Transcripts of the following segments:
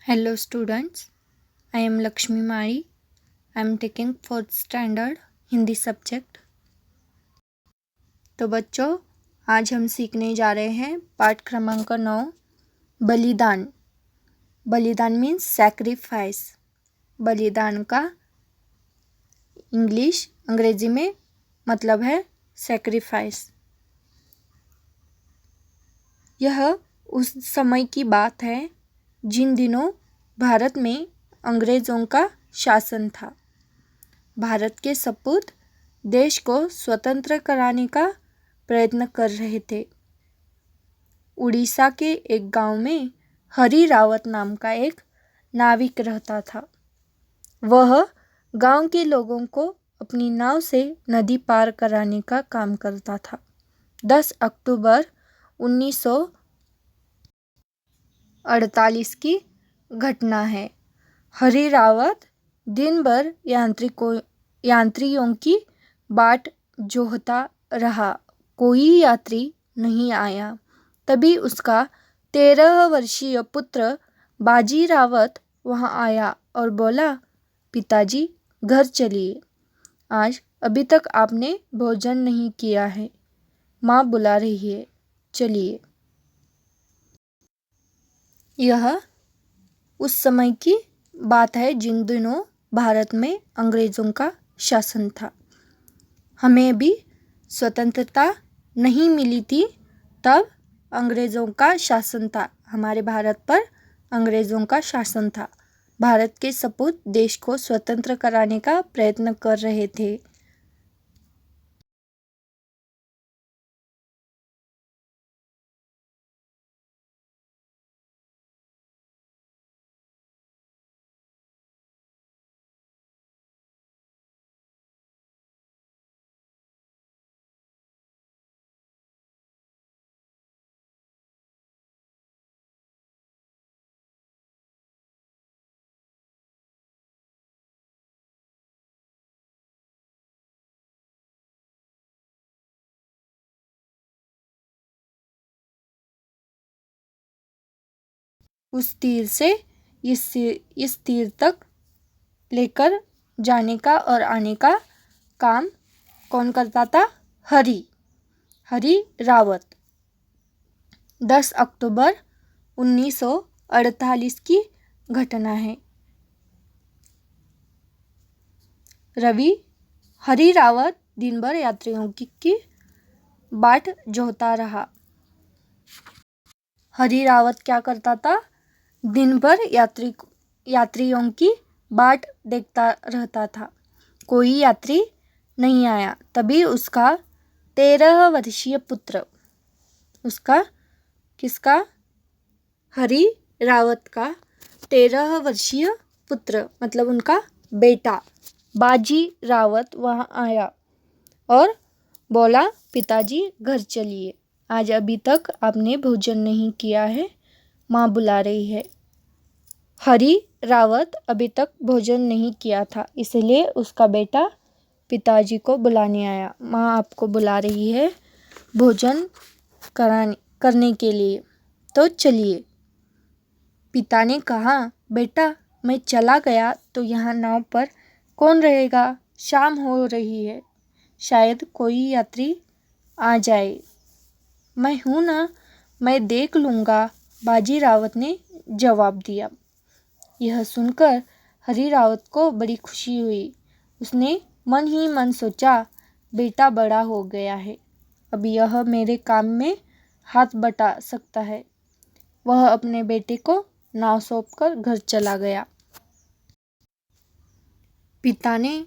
Hello students, I am Lakshmi Mari. I am taking 4th standard Hindi subject. तो बच्चों, आज हम सीखने जा रहे हैं पाठ क्रमांक 9 बलिदान। बलिदान मीन्स सैक्रिफाइस। बलिदान का अंग्रेजी में मतलब है सैक्रिफाइस। यह उस समय की बात है जिन दिनों भारत में अंग्रेज़ों का शासन था। भारत के सपूत देश को स्वतंत्र कराने का प्रयत्न कर रहे थे। उड़ीसा के एक गांव में हरि रावत नाम का एक नाविक रहता था। वह गांव के लोगों को अपनी नाव से नदी पार कराने का काम करता था। 10 अक्टूबर 1948 की घटना है। हरि रावत दिन भर यात्रियों की बाट जोहता रहा। कोई यात्री नहीं आया। तभी उसका 13 वर्षीय पुत्र बाजी रावत वहां आया और बोला, पिताजी घर चलिए, आज अभी तक आपने भोजन नहीं किया है, माँ बुला रही है, चलिए। यह उस समय की बात है जिन दिनों भारत में अंग्रेज़ों का शासन था। हमें भी स्वतंत्रता नहीं मिली थी, तब अंग्रेज़ों का शासन था। हमारे भारत पर अंग्रेज़ों का शासन था। भारत के सपूत देश को स्वतंत्र कराने का प्रयत्न कर रहे थे। उस तीर से इस तीर तक लेकर जाने का और आने का काम कौन करता था? हरि रावत। 10 अक्टूबर 1948 की घटना है। हरि रावत दिन भर यात्रियों की बाट जोहता रहा। हरि रावत क्या करता था? दिन भर यात्रियों की बाट देखता रहता था। कोई यात्री नहीं आया। तभी उसका 13 वर्षीय पुत्र, किसका? हरि रावत का 13 वर्षीय पुत्र मतलब उनका बेटा बाजी रावत वहां आया और बोला, पिताजी घर चलिए, आज अभी तक आपने भोजन नहीं किया है, माँ बुला रही है। हरि रावत अभी तक भोजन नहीं किया था, इसलिए उसका बेटा पिताजी को बुलाने आया। माँ आपको बुला रही है भोजन करने के लिए, तो चलिए। पिता ने कहा, बेटा मैं चला गया तो यहाँ नाव पर कौन रहेगा? शाम हो रही है, शायद कोई यात्री आ जाए। मैं हूँ ना, मैं देख लूँगा, बाजी रावत ने जवाब दिया। यह सुनकर हरि रावत को बड़ी खुशी हुई। उसने मन ही मन सोचा, बेटा बड़ा हो गया है, अब यह मेरे काम में हाथ बटा सकता है। वह अपने बेटे को नाव सौंपकर घर चला गया। पिता ने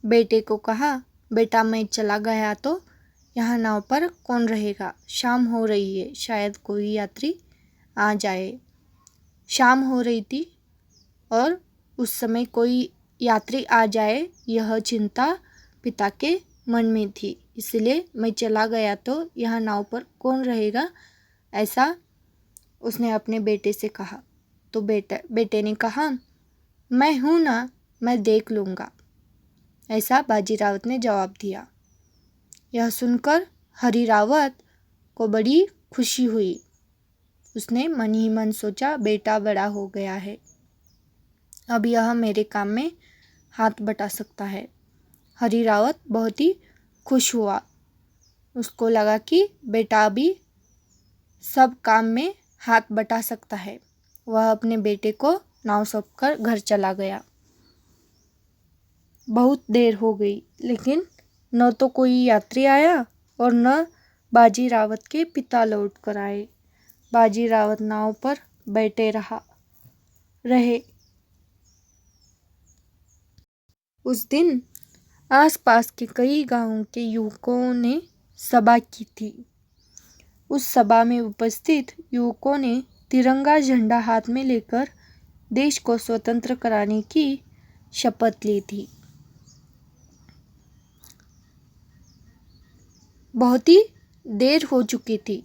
बेटे को कहा, बेटा मैं चला गया तो यहाँ नाव पर कौन रहेगा? शाम हो रही है, शायद कोई यात्री आ जाए। शाम हो रही थी और उस समय कोई यात्री आ जाए, यह चिंता पिता के मन में थी। इसलिए मैं चला गया तो यहाँ नाव पर कौन रहेगा, ऐसा उसने अपने बेटे से कहा। तो बेटे ने कहा, मैं हूँ ना, मैं देख लूँगा, ऐसा बाजी रावत ने जवाब दिया। यह सुनकर हरि रावत को बड़ी खुशी हुई। उसने मन ही मन सोचा, बेटा बड़ा हो गया है, अब यह मेरे काम में हाथ बटा सकता है। हरी रावत बहुत ही खुश हुआ। उसको लगा कि बेटा अभी सब काम में हाथ बटा सकता है। वह अपने बेटे को नाव सौंपकर घर चला गया। बहुत देर हो गई, लेकिन न तो कोई यात्री आया और न बाजी रावत के पिता लौट कर आए। बाजी रावत नाव पर बैठे रहे। उस दिन आसपास के कई गांवों के युवकों ने सभा की थी। उस सभा में उपस्थित युवकों ने तिरंगा झंडा हाथ में लेकर देश को स्वतंत्र कराने की शपथ ली थी। बहुत ही देर हो चुकी थी,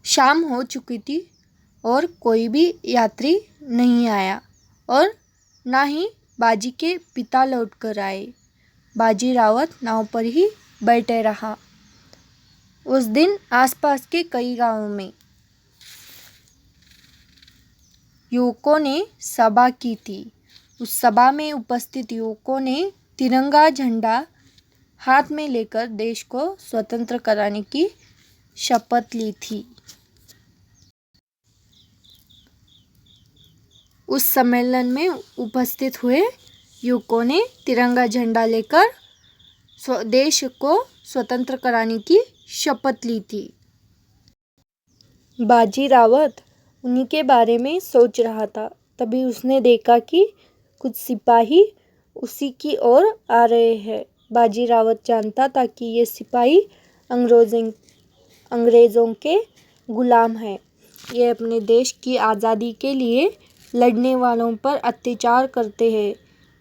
शाम हो चुकी थी और कोई भी यात्री नहीं आया और ना ही बाजी के पिता लौट कर आए। बाजी रावत नाव पर ही बैठे रहा। उस दिन आसपास के कई गांवों में युवकों ने सभा की थी। उस सभा में उपस्थित युवकों ने तिरंगा झंडा हाथ में लेकर देश को स्वतंत्र कराने की शपथ ली थी। उस सम्मेलन में उपस्थित हुए युवकों ने तिरंगा झंडा लेकर देश को स्वतंत्र कराने की शपथ ली थी। बाजी रावत उन्हीं के बारे में सोच रहा था। तभी उसने देखा कि कुछ सिपाही उसी की ओर आ रहे हैं। बाजी रावत जानता था कि ये सिपाही अंग्रेज़ों के गुलाम हैं। ये अपने देश की आज़ादी के लिए लड़ने वालों पर अत्याचार करते हैं।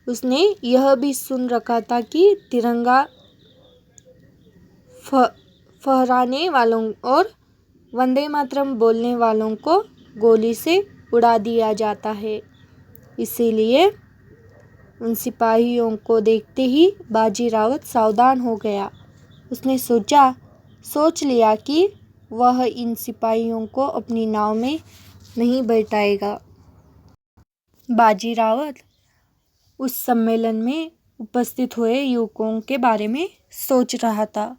उसने यह भी सुन रखा था कि तिरंगा फहराने वालों और वंदे मातरम बोलने वालों को गोली से उड़ा दिया जाता है। इसीलिए उन सिपाहियों को देखते ही बाजी रावत सावधान हो गया। उसने सोच लिया कि वह इन सिपाहियों को अपनी नाव में नहीं बैठाएगा। बाजी रावत उस सम्मेलन में उपस्थित हुए युवकों के बारे में सोच रहा था।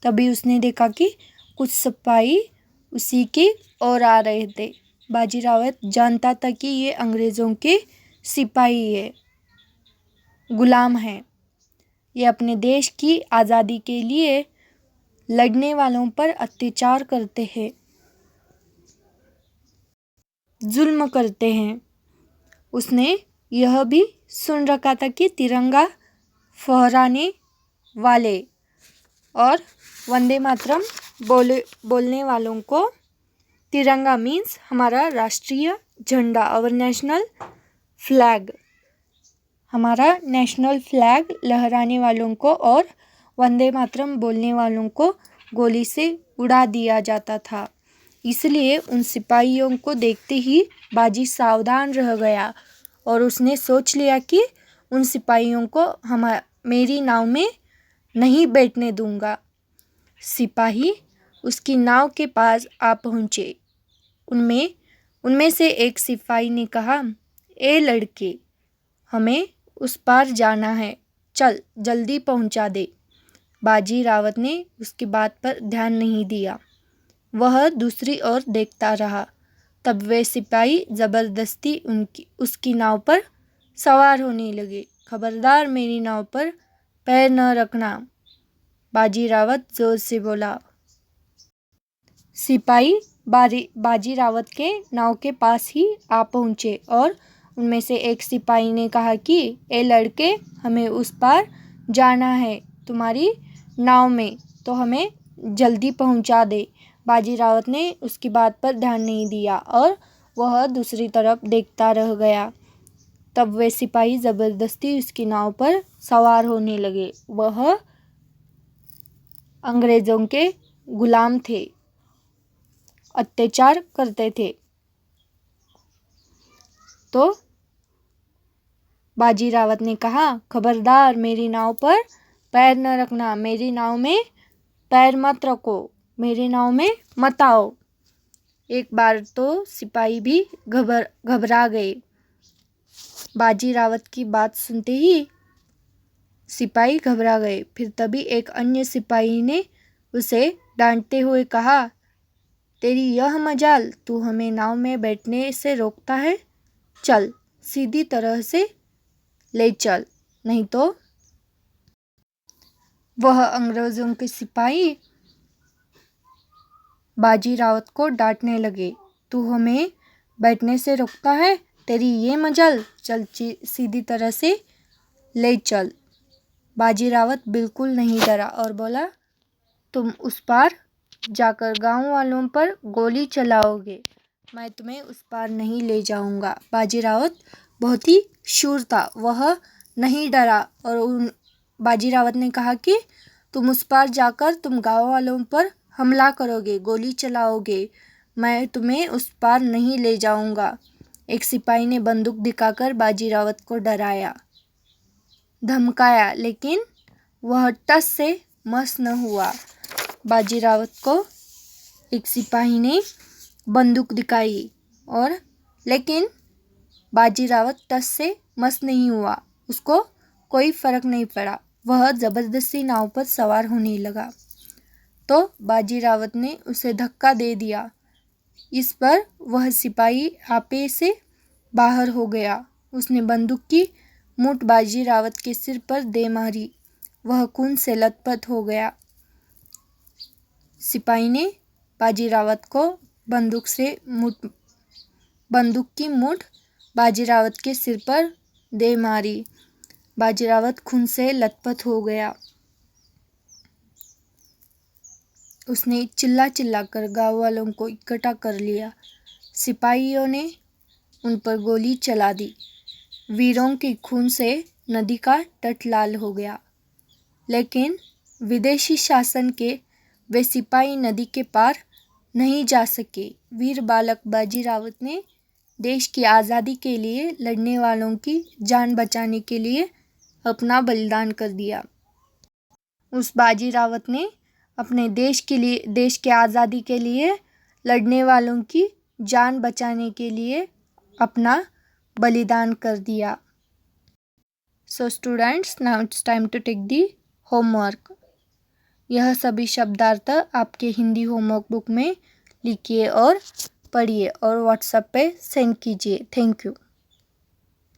तभी उसने देखा कि कुछ सिपाही उसी की ओर आ रहे थे। बाजी रावत जानता था कि ये अंग्रेज़ों के सिपाही है, गुलाम हैं। ये अपने देश की आज़ादी के लिए लड़ने वालों पर अत्याचार करते हैं, जुल्म करते हैं। उसने यह भी सुन रखा था कि तिरंगा फहराने वाले और वंदे मातरम बोलने वालों को, तिरंगा मीन्स हमारा राष्ट्रीय झंडा, और नेशनल फ्लैग, हमारा नेशनल फ्लैग लहराने वालों को और वंदे मातरम बोलने वालों को गोली से उड़ा दिया जाता था। इसलिए उन सिपाहियों को देखते ही बाजी सावधान रह गया और उसने सोच लिया कि उन सिपाहियों को मेरी नाव में नहीं बैठने दूंगा। सिपाही उसकी नाव के पास आ पहुँचे। उनमें से एक सिपाही ने कहा, ए लड़के, हमें उस पार जाना है, चल जल्दी पहुंचा दे। बाजी रावत ने उसकी बात पर ध्यान नहीं दिया। वह दूसरी ओर देखता रहा। तब वे सिपाही ज़बरदस्ती उसकी नाव पर सवार होने लगे। खबरदार, मेरी नाव पर पैर न रखना, बाजी रावत जोर से बोला। सिपाही बाजी रावत के नाव के पास ही आ पहुँचे और उनमें से एक सिपाही ने कहा कि ए लड़के, हमें उस पार जाना है तुम्हारी नाव में, तो हमें जल्दी पहुंचा दे। बाजी रावत ने उसकी बात पर ध्यान नहीं दिया और वह दूसरी तरफ देखता रह गया। तब वे सिपाही ज़बरदस्ती उसकी नाव पर सवार होने लगे। वह अंग्रेज़ों के गुलाम थे, अत्याचार करते थे। तो बाजी रावत ने कहा, खबरदार, मेरी नाव पर पैर न रखना, मेरी नाव में पैर मत रखो, मेरी नाव में मत आओ। एक बार तो सिपाही भी घबरा गए। बाजी रावत की बात सुनते ही सिपाही घबरा गए। फिर तभी एक अन्य सिपाही ने उसे डांटते हुए कहा, तेरी यह मजाल, तू हमें नाव में बैठने से रोकता है। चल, सीधी तरह से ले चल, नहीं तो। वह अंग्रेजों के सिपाही बाजी रावत को डांटने लगे, तू हमें बैठने से रोकता है, तेरी ये मजाल, चल सीधी तरह से ले चल। बाजी रावत बिल्कुल नहीं डरा और बोला, तुम उस पार जाकर गांव वालों पर गोली चलाओगे, मैं तुम्हें उस पार नहीं ले जाऊंगा। बाजी रावत बहुत ही शूर था, वह नहीं डरा और बाजी रावत ने कहा कि तुम उस पार जाकर तुम गांव वालों पर हमला करोगे, गोली चलाओगे, मैं तुम्हें उस पार नहीं ले जाऊंगा। एक सिपाही ने बंदूक दिखाकर बाजी रावत को डराया, धमकाया, लेकिन वह टस से मस न हुआ। बाजी रावत को एक सिपाही ने बंदूक दिखाई लेकिन बाजी रावत टस से मस नहीं हुआ, उसको कोई फर्क नहीं पड़ा। वह ज़बरदस्ती नाव पर सवार होने लगा तो बाजी रावत ने उसे धक्का दे दिया। इस पर वह सिपाही आपे से बाहर हो गया। उसने बंदूक की मूठ बाजी रावत के सिर पर दे मारी, वह खून से लथपथ हो गया। सिपाही ने बाजी रावत को बंदूक की मूठ बाजी रावत के सिर पर दे मारी। बाजी रावत खून से लथपथ हो गया। उसने चिल्ला कर गांव वालों को इकट्ठा कर लिया। सिपाहियों ने उन पर गोली चला दी। वीरों के खून से नदी का तट लाल हो गया, लेकिन विदेशी शासन के वे सिपाही नदी के पार नहीं जा सके। वीर बालक बाजी रावत ने देश की आज़ादी के लिए लड़ने वालों की जान बचाने के लिए अपना बलिदान कर दिया। उस बाजी रावत ने अपने देश के आज़ादी के लिए लड़ने वालों की जान बचाने के लिए अपना बलिदान कर दिया। So students, now it's time to take the homework. यह सभी शब्दार्थ आपके हिंदी होमवर्क बुक में लिखिए और पढ़िए और व्हाट्सएप पे सेंड कीजिए। Thank you.